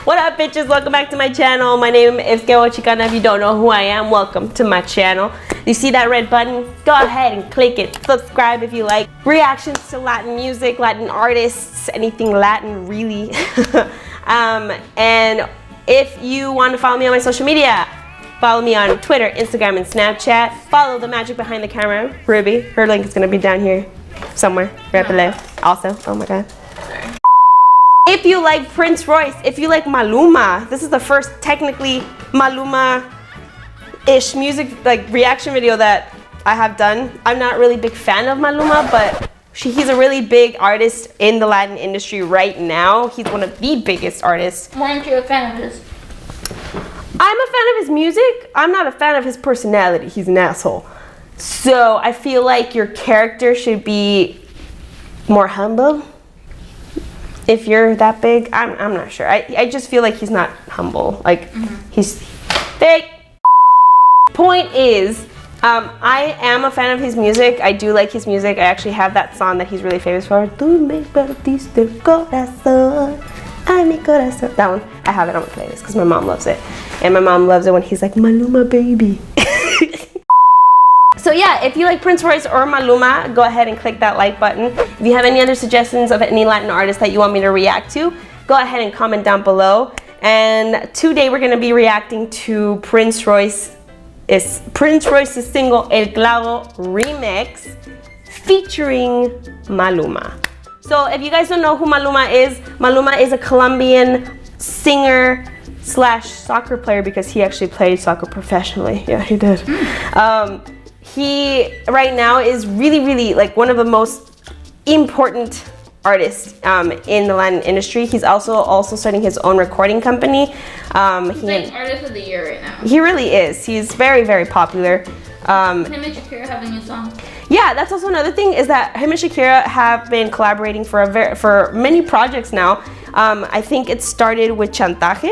What up, bitches? Welcome back to my channel. My name is Cumbia Chicana. If you don't know who I am, welcome to my channel. You see that red button? Go ahead and click it. Subscribe if you like reactions to Latin music, Latin artists, anything Latin really. And if you want to follow me on my social media, follow me on Twitter, Instagram, and Snapchat. Follow the magic behind the camera, Ruby. Her link is going to be down here somewhere, right below. Also, oh my god. If you like Prince Royce, if you like Maluma, this is the first technically Maluma-ish music like reaction video that I have done. I'm not really a big fan of Maluma, but he's a really big artist in the Latin industry right now. He's one of the biggest artists. Why aren't you a fan of his? I'm a fan of his music. I'm not a fan of his personality. He's an asshole. So I feel like your character should be more humble. If you're that big, I'm not sure. I just feel like he's not humble. Like, he's fake. Point is, I am a fan of his music. I do like his music. I actually have that song that he's really famous for. Tú me partiste el corazón, ay mi corazón. That one, I have it on my playlist because my mom loves it. And my mom loves it when he's like, Maluma baby. So yeah, if you like Prince Royce or Maluma, go ahead and click that like button. If you have any other suggestions of any Latin artists that you want me to react to, go ahead and comment down below. And today we're gonna be reacting to Prince Royce's single El Clavo remix featuring Maluma. So if you guys don't know who Maluma is a Colombian singer slash soccer player because he actually played soccer professionally. Yeah, he did. He right now is really like one of the most important artists in the Latin industry. He's also starting his own recording company. He's like artist of the year right now. He really is. He's very popular. Him and Shakira have a new song. Yeah, that's also another thing is that him and Shakira have been collaborating for many projects now. I think it started with Chantaje.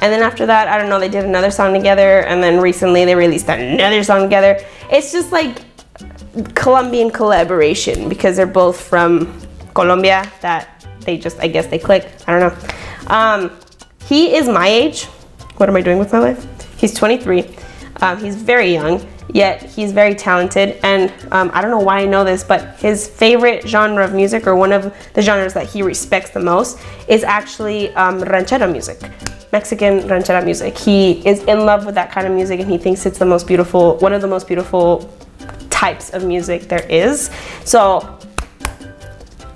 And then after that, I don't know, they did another song together. And then recently they released another song together. It's just like Colombian collaboration because they're both from Colombia that they just, I guess they click. I don't know. He is my age. What am I doing with my life? He's 23. He's very young, yet he's very talented. And I don't know why I know this, but his favorite genre of music, or one of the genres that he respects the most, is actually ranchera music. Mexican ranchera music. He is in love with that kind of music and he thinks it's the most beautiful, one of the most beautiful types of music there is. So,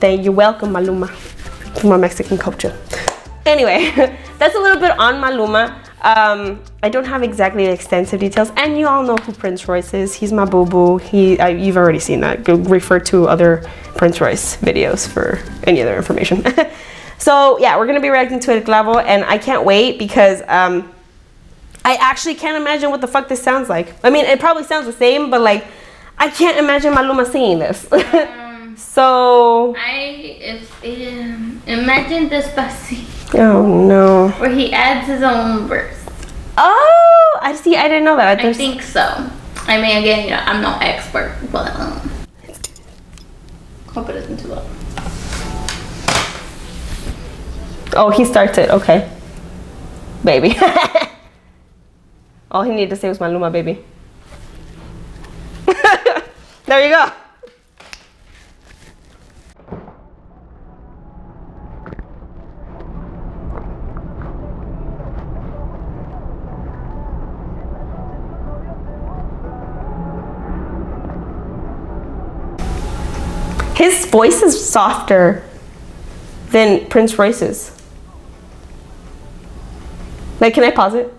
you're welcome, Maluma, from our Mexican culture. Anyway, that's a little bit on Maluma. I don't have exactly extensive details, and you all know who Prince Royce is. He's my boo-boo. You've already seen that. Go refer to other Prince Royce videos for any other information. So yeah, we're gonna be reacting to El Clavo, and I can't wait because I actually can't imagine what the fuck this sounds like. I mean, it probably sounds the same, but like, I can't imagine Maluma singing this. So imagine Despacito. Oh no. Where he adds his own verse. Oh, I see. I didn't know that. I think so. I mean, again, you know, I'm no expert, but hope it isn't too low. Oh, he starts it. Okay. Baby. All he needed to say was Maluma, baby. There you go. His voice is softer than Prince Royce's. Like, can I pause it?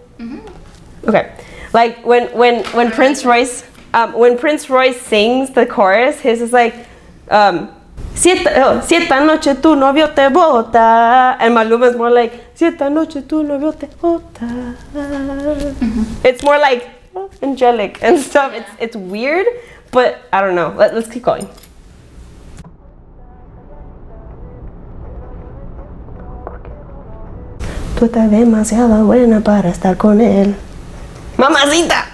Okay. Like when Prince Royce sings the chorus, his is like si esta noche tu novio te bota, and Maluma is more like si esta noche tu novio te bota. It's more like angelic and stuff. Yeah. It's weird, but I don't know. Let's keep going. Tú estás demasiado buena para estar con él. ¡Mamacita!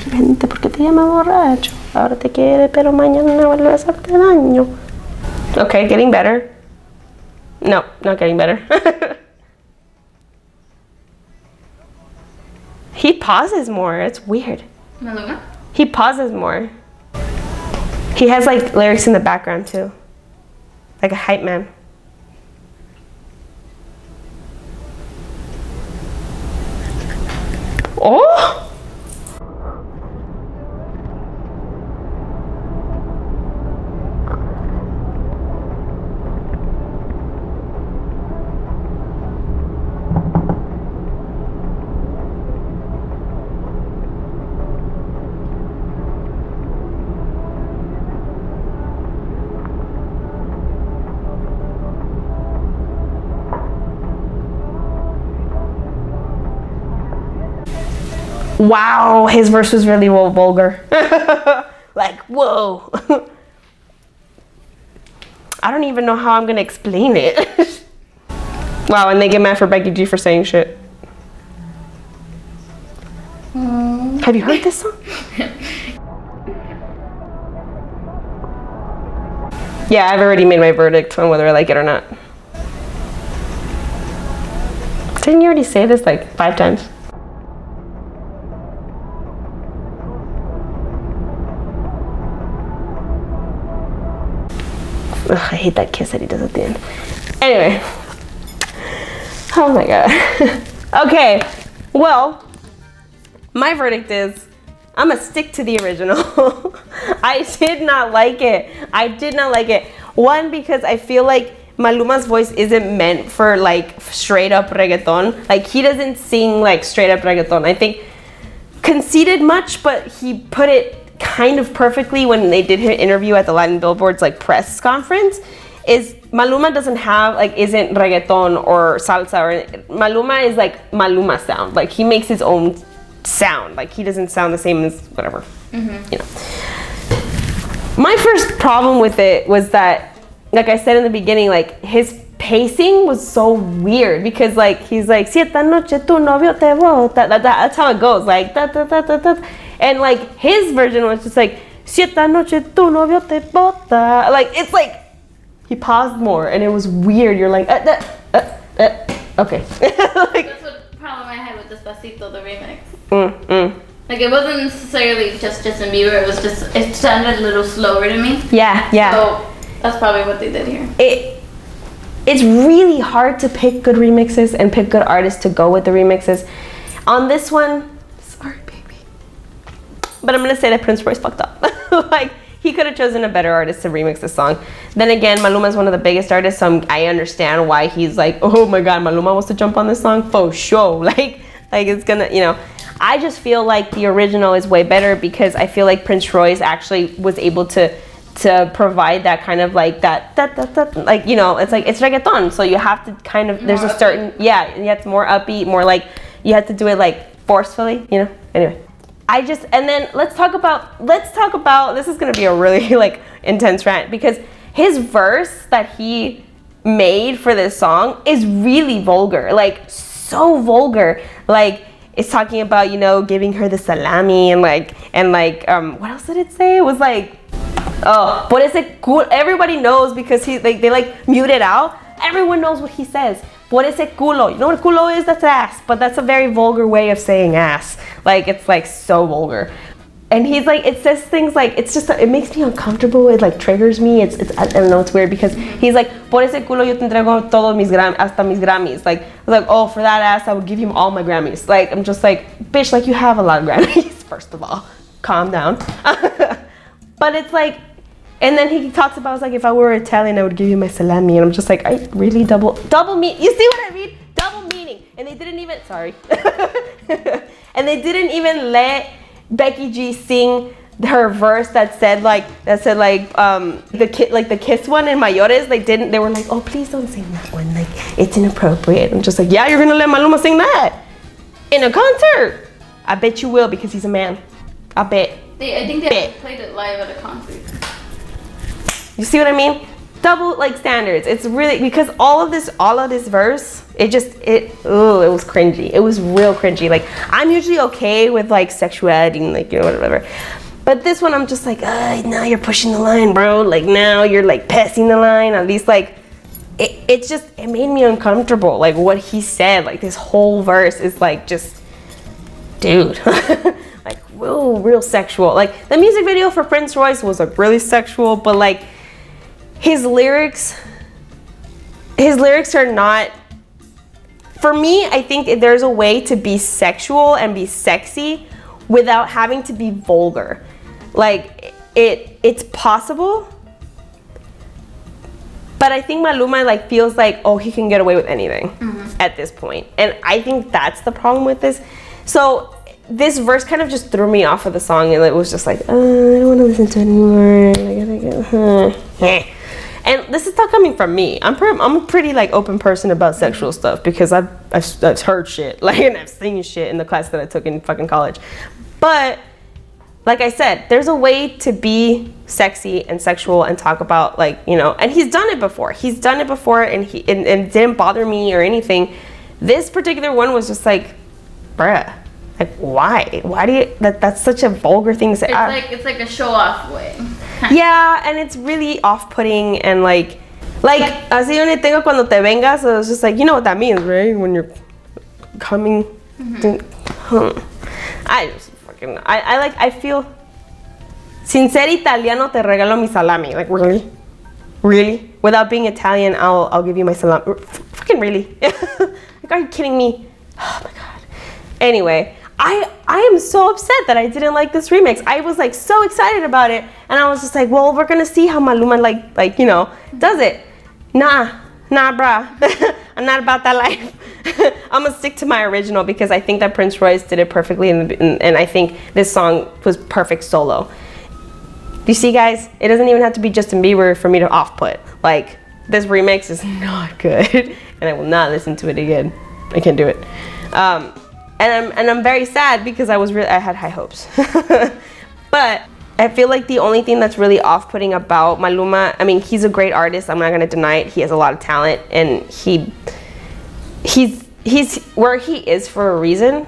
Vente, ¿por qué te llama borracho? Ahora te quiere, pero mañana vuelve a hacerte daño. Okay, getting better. No, not getting better. He pauses more. It's weird. Maluma? He pauses more. He has like lyrics in the background too. Like a hype man. Oh! Wow, his verse was really vulgar. Like, whoa. I don't even know how I'm gonna explain it. Wow, and they get mad for Becky G for saying shit. Have you heard this song? Yeah, I've already made my verdict on whether I like it or not. Didn't you already say this like 5 times? Ugh, I hate that kiss that he does at the end. Anyway. Oh my god. Okay. Well, my verdict is I'm gonna stick to the original. I did not like it. I did not like it. One, because I feel like Maluma's voice isn't meant for like straight up reggaeton. Like he doesn't sing like straight up reggaeton. I think conceded much, but he put it kind of perfectly when they did her interview at the Latin Billboard's like press conference. Is Maluma doesn't have like isn't reggaeton or salsa or Maluma is like Maluma sound. Like he makes his own sound. Like he doesn't sound the same as whatever. You know. My first problem with it was that, like I said in the beginning, like his pacing was so weird because like he's like si esta noche tu novio te bota. That's how it goes. Like da da da da da. And like his version was just like si esta noche tu novio te bota. Like it's like he paused more and it was weird. You're like okay. Like, that's what problem I had with Despacito, the remix. Like it wasn't necessarily just Justin Bieber. It was just it sounded a little slower to me. Yeah. So that's probably what they did here. It's really hard to pick good remixes and pick good artists to go with the remixes. On this one, sorry baby, but I'm gonna say that Prince Royce fucked up. Like he could have chosen a better artist to remix the song. Then again, Maluma is one of the biggest artists, so I understand why he's like, oh my god, Maluma wants to jump on this song for sure. Like it's gonna, you know. I just feel like the original is way better because I feel like Prince Royce actually was able to provide that kind of like that like, you know, it's like it's reggaeton, so you have to kind of there's a certain you have to more upbeat, more like you have to do it like forcefully, you know. Anyway, and then let's talk about this is gonna be a really like intense rant because his verse that he made for this song is really vulgar, like so vulgar. Like it's talking about, you know, giving her the salami and like what else did it say? It was like, oh, por ese culo. Everybody knows because he like they like mute it out. Everyone knows what he says. Por ese culo. You know what culo is? That's ass. But that's a very vulgar way of saying ass. Like it's like so vulgar. And he's like, it says things like, it's just, it makes me uncomfortable. It like triggers me. It's I don't know, it's weird because he's like, por ese culo yo te entrego todos mis hasta mis Grammys. Like oh, for that ass, I would give him all my Grammys. Like, I'm just like, bitch, like you have a lot of Grammys, first of all. Calm down. But it's like, and then he talks about, it's like, if I were Italian, I would give you my salami. And I'm just like, I really double mean. You see what I mean? Double meaning. And they didn't even, sorry. And they didn't even let Becky G sing her verse that said the kiss one in Mayores. They were like, oh, please don't sing that one, like it's inappropriate. I'm just like, yeah, you're gonna let Maluma sing that in a concert? I bet you will because he's a man. I bet. I think they played it live at a concert. You see what I mean? Double like standards. It's really because all of this verse, it was cringy. It was real cringy. Like I'm usually okay with like sexuality and like, you know, whatever. But this one I'm just like, now you're pushing the line, bro. Like now you're like passing the line. At least like it made me uncomfortable. Like what he said, like this whole verse is like just, dude, like real sexual. Like the music video for Prince Royce was like really sexual, but like his lyrics are not, for me, I think there's a way to be sexual and be sexy without having to be vulgar. Like it's possible. But I think Maluma like feels like, oh, he can get away with anything at this point. And I think that's the problem with this. So this verse kind of just threw me off of the song, and it was just like, I don't want to listen to it anymore. And this is not coming from me. I'm a pretty like open person about sexual stuff because I've heard shit, like, and I've seen shit in the class that I took in fucking college. But like I said, there's a way to be sexy and sexual and talk about, like, you know, and he's done it before. And it didn't bother me or anything. This particular one was just like, bruh, like why? Why do you, that's such a vulgar thing to say. It's like a show off way. Yeah, and it's really off-putting and like así yo ni tengo cuando te vengas. So it's just like, you know what that means, right? When you're coming. I feel, sin ser italiano te regalo mi salami. Like, really? Without being Italian, I'll give you my salami. Fucking really? Like, are you kidding me? Oh my God. Anyway, I am so upset that I didn't like this remix. I was like so excited about it, and I was just like, well, we're gonna see how Maluma like you know does it. Nah, bruh. I'm not about that life. I'm gonna stick to my original because I think that Prince Royce did it perfectly, and I think this song was perfect solo. You see, guys, it doesn't even have to be Justin Bieber for me to off-put. Like, this remix is not good, and I will not listen to it again. I can't do it. And I'm very sad because I had high hopes. But I feel like the only thing that's really off-putting about Maluma, I mean, he's a great artist. I'm not gonna deny it. He has a lot of talent, and he's where he is for a reason.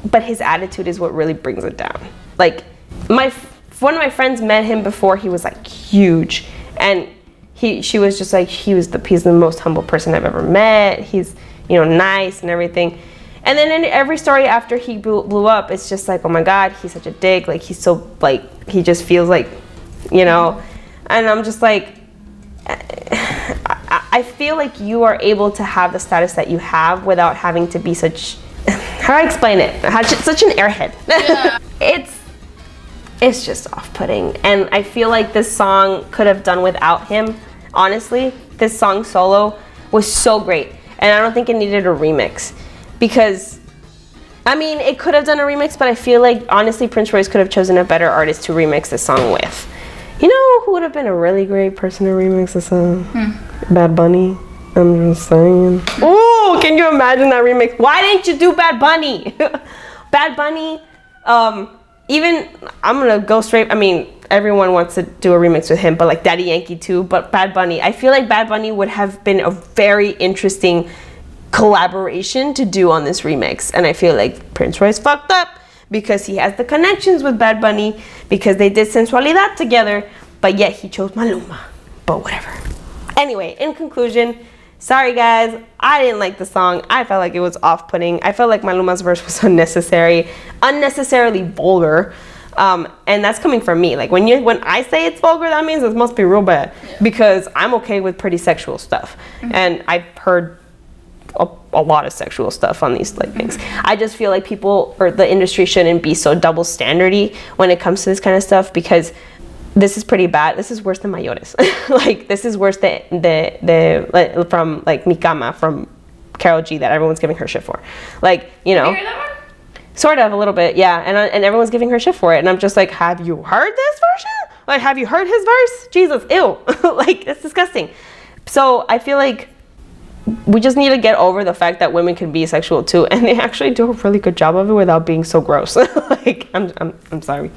But his attitude is what really brings it down. Like, one of my friends met him before he was like huge, and she was just like, he's the most humble person I've ever met. He's, you know, nice and everything. And then in every story after he blew up, it's just like, oh my God, he's such a dick. Like, he's so, like, he just feels like, you know. And I'm just like, I feel like you are able to have the status that you have without having to be such, how do I explain it? Such an airhead. Yeah. It's just off-putting. And I feel like this song could have done without him. Honestly, this song solo was so great. And I don't think it needed a remix. Because, I mean, it could have done a remix, but I feel like, honestly, Prince Royce could have chosen a better artist to remix this song with. You know who would have been a really great person to remix this song? Bad Bunny. I'm just saying. Ooh, can you imagine that remix? Why didn't you do Bad Bunny? Bad Bunny, even, I'm gonna go straight, I mean, everyone wants to do a remix with him, but like Daddy Yankee too, but Bad Bunny. I feel like Bad Bunny would have been a very interesting collaboration to do on this remix, and I feel like Prince Royce fucked up because he has the connections with Bad Bunny because they did Sensualidad together, but yet he chose Maluma. But whatever. Anyway, in conclusion, sorry guys, I didn't like the song. I felt like it was off-putting. I felt like Maluma's verse was unnecessarily vulgar. And that's coming from me. Like when I say it's vulgar, that means it must be real bad, because I'm okay with pretty sexual stuff, and I've heard a lot of sexual stuff on these like things. I just feel like people or the industry shouldn't be so double standardy when it comes to this kind of stuff, because this is pretty bad. This is worse than Mayores. Like, this is worse than the from like Mi Cama from Karol G that everyone's giving her shit for. Like, you know, sort of a little bit, yeah. And everyone's giving her shit for it, and I'm just like, have you heard this version? Like, have you heard his verse? Jesus, ew. Like, it's disgusting. So I feel like we just need to get over the fact that women can be sexual too, and they actually do a really good job of it without being so gross. Like, I'm sorry.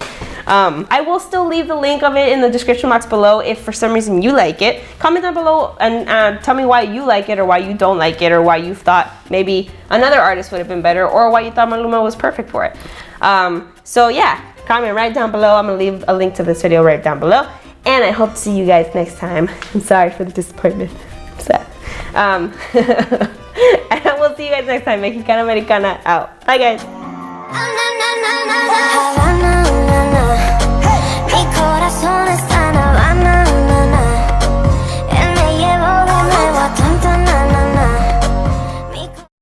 I will still leave the link of it in the description box below if for some reason you like it. Comment down below and tell me why you like it, or why you don't like it, or why you thought maybe another artist would have been better, or why you thought Maluma was perfect for it. So yeah, comment right down below. I'm gonna leave a link to this video right down below, and I hope to see you guys next time. I'm sorry for the disappointment. Sad. And we'll see you guys next time. Mexicana Americana out. Bye, guys. Havana.